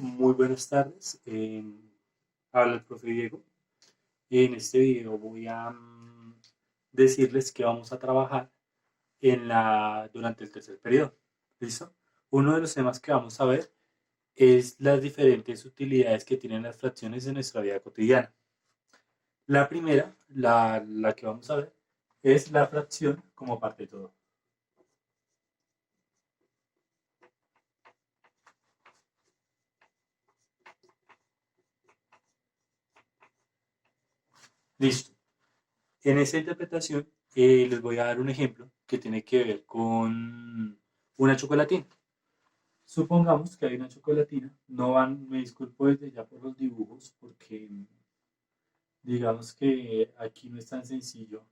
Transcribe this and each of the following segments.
Muy buenas tardes. Habla el profe Diego. En este video voy a decirles que vamos a trabajar durante el tercer periodo. ¿Listo? Uno de los temas que vamos a ver es las diferentes utilidades que tienen las fracciones en nuestra vida cotidiana. La primera, la que vamos a ver, es la fracción como parte de todo. Listo. En esta interpretación les voy a dar un ejemplo que tiene que ver con una chocolatina. Supongamos que hay una chocolatina, no van, me disculpo desde ya por los dibujos, porque digamos que aquí no es tan sencillo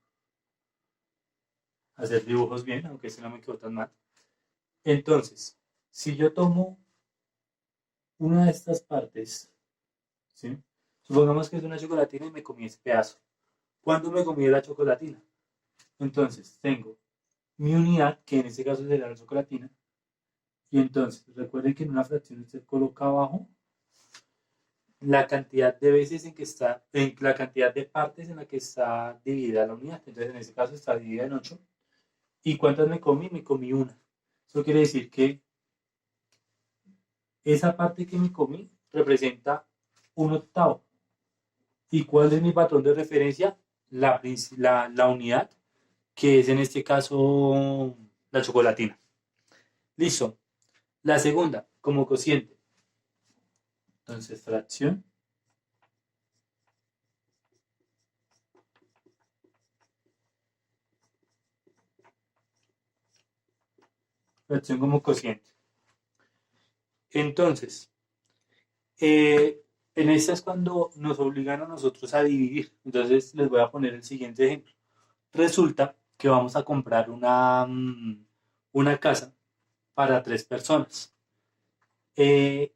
hacer dibujos bien, aunque ese no me quedó tan mal. Entonces, si yo tomo una de estas partes, ¿sí? Supongamos que es una chocolatina y me comí ese pedazo. ¿Cuándo me comí la chocolatina? Entonces, tengo mi unidad, que en este caso será la chocolatina, y entonces, recuerden que en una fracción usted coloca abajo la cantidad de veces en que está, en la cantidad de partes en la que está dividida la unidad. Entonces, en este caso está dividida en 8. ¿Y cuántas me comí? Me comí una. Eso quiere decir que esa parte que me comí representa un octavo. ¿Y cuál es mi patrón de referencia? La unidad, que es en este caso la chocolatina. Listo. La segunda, como cociente. Entonces, fracción. Fracción como cociente. Entonces, en esta es cuando nos obligan a nosotros a dividir. Entonces les voy a poner el siguiente ejemplo. Resulta que vamos a comprar una casa para 3 personas. Eh,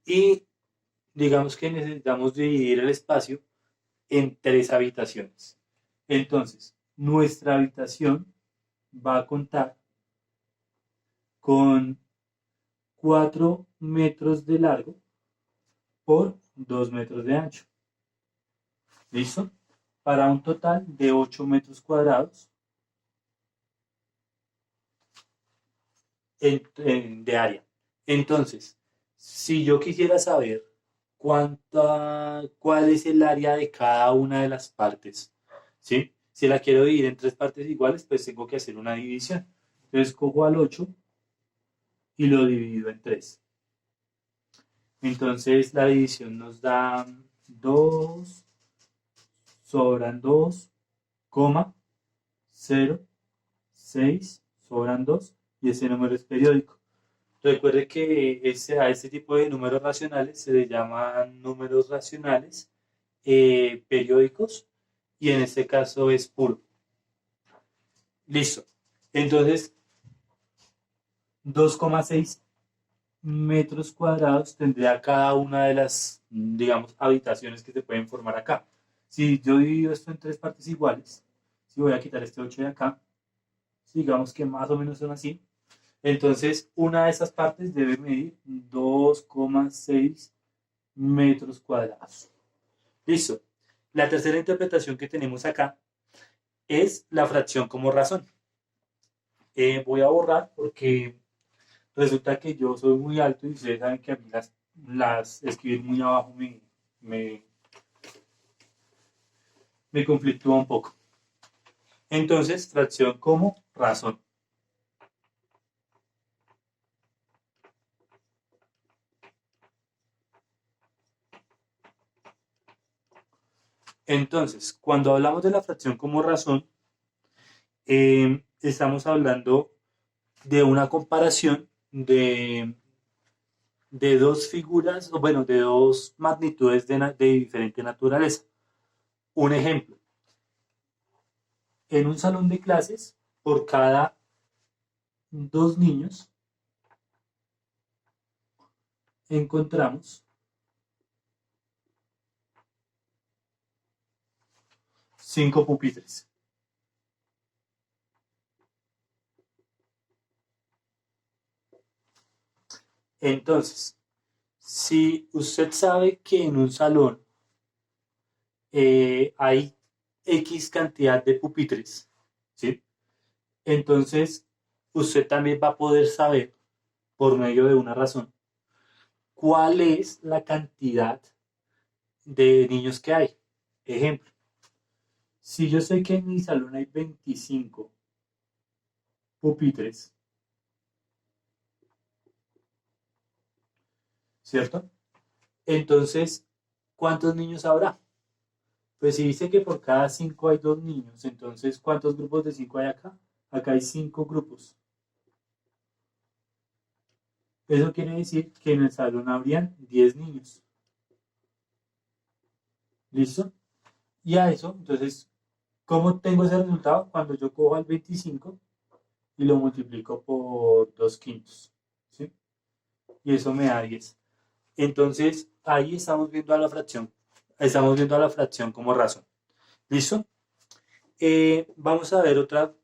y digamos que necesitamos dividir el espacio en 3 habitaciones. Entonces, nuestra habitación va a contar con 4 metros de largo por 2 metros de ancho. ¿Listo? Para un total de 8 metros cuadrados de área. Entonces, si yo quisiera saber cuál es el área de cada una de las partes, ¿sí? Si la quiero dividir en 3 partes iguales, pues tengo que hacer una división. Entonces cojo al 8 y lo divido en 3. Entonces la división nos da 2, sobran 2, 0, 6, sobran 2 y ese número es periódico. Recuerde que a este tipo de números racionales se le llaman números racionales periódicos y en este caso es puro. Listo. Entonces, 2,6 metros cuadrados tendría cada una de las, digamos, habitaciones que se pueden formar acá. Si yo divido esto en 3 partes iguales, si voy a quitar este 8 de acá, digamos que más o menos son así. Entonces, una de esas partes debe medir 2,6 metros cuadrados. Listo. La tercera interpretación que tenemos acá es la fracción como razón. Voy a borrar porque resulta que yo soy muy alto y ustedes saben que a mí las escribir muy abajo me, me conflictúa un poco. Entonces, fracción como razón. Entonces, cuando hablamos de la fracción como razón, estamos hablando de una comparación de dos figuras, o bueno, de dos magnitudes de diferente naturaleza. Un ejemplo, en un salón de clases, por cada 2 niños, encontramos 5 pupitres. Entonces, Si usted sabe que en un salón hay X cantidad de pupitres, ¿sí? Entonces, usted también va a poder saber, por medio de una razón, cuál es la cantidad de niños que hay. Ejemplo, si yo sé que en mi salón hay 25 pupitres, ¿cierto? Entonces, ¿cuántos niños habrá? Pues si dice que por cada 5 hay 2 niños, entonces ¿cuántos grupos de 5 hay acá? Acá hay 5 grupos. Eso quiere decir que en el salón habrían 10 niños. ¿Listo? Y a eso, entonces, ¿cómo tengo ese resultado? Cuando yo cojo al 25 y lo multiplico por 2 quintos. ¿Sí? Y eso me da 10. Entonces, ahí estamos viendo a la fracción. Estamos viendo a la fracción como razón. ¿Listo? Vamos a ver otra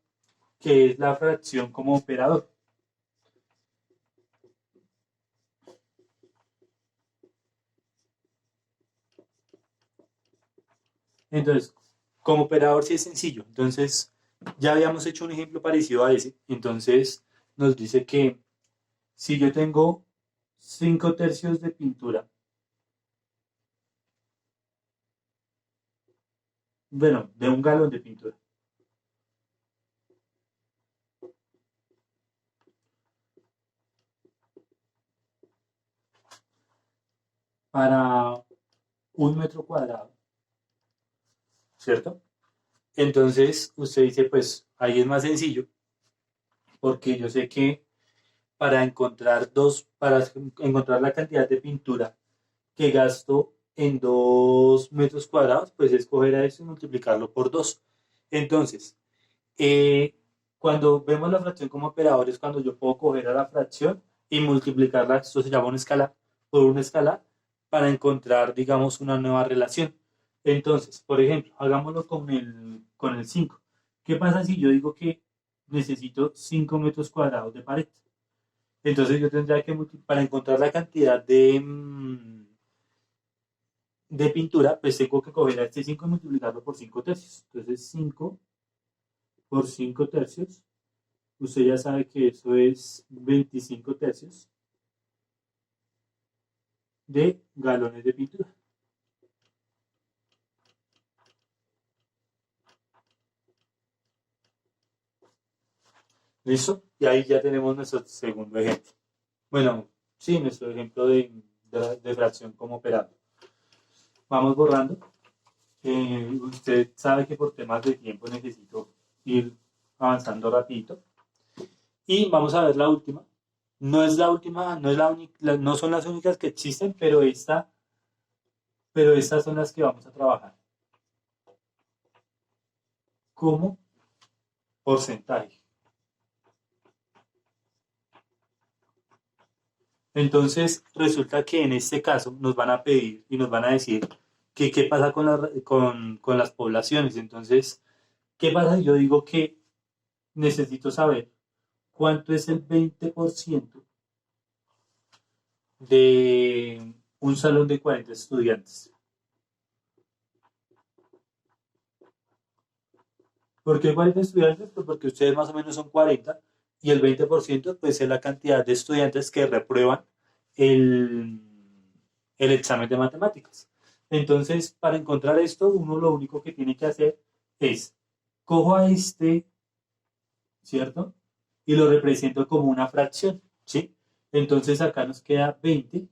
que es la fracción como operador. Entonces, como operador sí es sencillo. Entonces, ya habíamos hecho un ejemplo parecido a ese. Entonces, nos dice que si yo tengo 5 tercios de pintura, bueno, de un galón de pintura, para 1 metro cuadrado, ¿cierto? Entonces, usted dice, pues ahí es más sencillo, porque yo sé que para encontrar la cantidad de pintura que gasto en 2 metros cuadrados, pues es coger a eso y multiplicarlo por 2. Entonces, eh, cuando vemos la fracción como operador es cuando yo puedo coger a la fracción y multiplicarla, esto se llama una escala, por una escala para encontrar, digamos, una nueva relación. Entonces, por ejemplo, hagámoslo con el 5. ¿Qué pasa si yo digo que necesito 5 metros cuadrados de pared? Entonces yo tendría que, para encontrar la cantidad de pintura, pues tengo que coger a este 5 y multiplicarlo por 5 tercios. Entonces 5 por 5 tercios, usted ya sabe que eso es 25 tercios de galones de pintura. ¿Listo? Y ahí ya tenemos nuestro segundo ejemplo. Bueno, sí, nuestro ejemplo de fracción como operador. Vamos borrando. Usted sabe que por temas de tiempo necesito ir avanzando rapidito. Y vamos a ver la última. No es la última, no es la única, no son las únicas que existen, pero estas son las que vamos a trabajar como porcentaje. Entonces, resulta que en este caso nos van a pedir y nos van a decir que qué pasa con las poblaciones. Entonces, ¿qué pasa si yo digo que necesito saber cuánto es el 20% de un salón de 40 estudiantes? ¿Por qué 40 estudiantes? Pues porque ustedes más o menos son 40 y el 20% pues es la cantidad de estudiantes que reprueban el, el examen de matemáticas. Entonces, para encontrar esto, uno lo único que tiene que hacer es, cojo a este, ¿cierto? Y lo represento como una fracción, ¿sí? Entonces acá nos queda 20.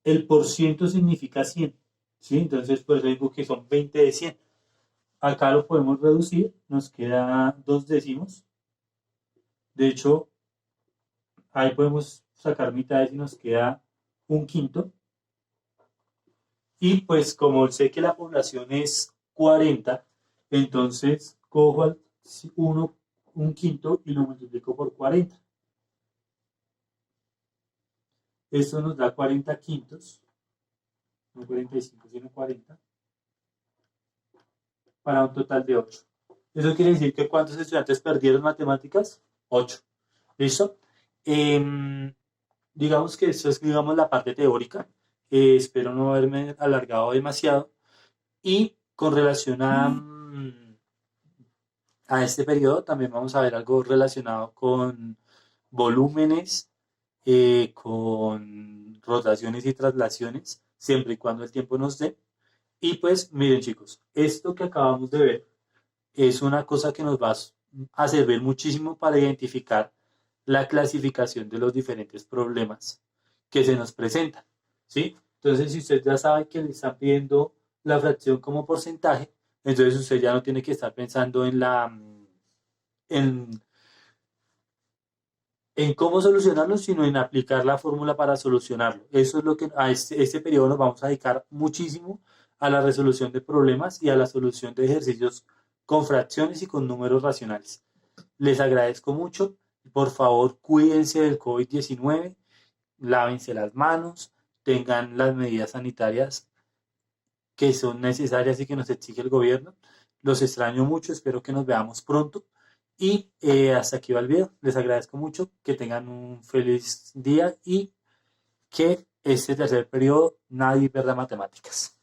El por ciento significa 100, ¿sí? Entonces, por eso digo que son 20 de 100. Acá lo podemos reducir, nos queda 2 décimos. De hecho, ahí podemos sacar mitades y nos queda 1 quinto. Y pues como sé que la población es 40, entonces cojo al 1, 1 quinto y lo multiplico por 40. Esto nos da 40 quintos, no 45, sino 40, para un total de 8. Eso quiere decir que ¿cuántos estudiantes perdieron matemáticas? 8. ¿Listo? Em, digamos que esto es, digamos, la parte teórica. Espero no haberme alargado demasiado. Y con relación a este periodo, también vamos a ver algo relacionado con volúmenes, con rotaciones y traslaciones, siempre y cuando el tiempo nos dé. Y pues miren chicos, esto que acabamos de ver es una cosa que nos va a servir muchísimo para identificar la clasificación de los diferentes problemas que se nos presentan, ¿sí? Entonces, si usted ya sabe que le están pidiendo la fracción como porcentaje, entonces usted ya no tiene que estar pensando en, en cómo solucionarlo, sino en aplicar la fórmula para solucionarlo. Eso es lo que a este periodo nos vamos a dedicar muchísimo a la resolución de problemas y a la solución de ejercicios con fracciones y con números racionales. Les agradezco mucho. Por favor, cuídense del COVID-19, lávense las manos, tengan las medidas sanitarias que son necesarias y que nos exige el gobierno. Los extraño mucho, espero que nos veamos pronto. Y hasta aquí va el video. Les agradezco mucho, que tengan un feliz día y que este tercer periodo nadie pierda matemáticas.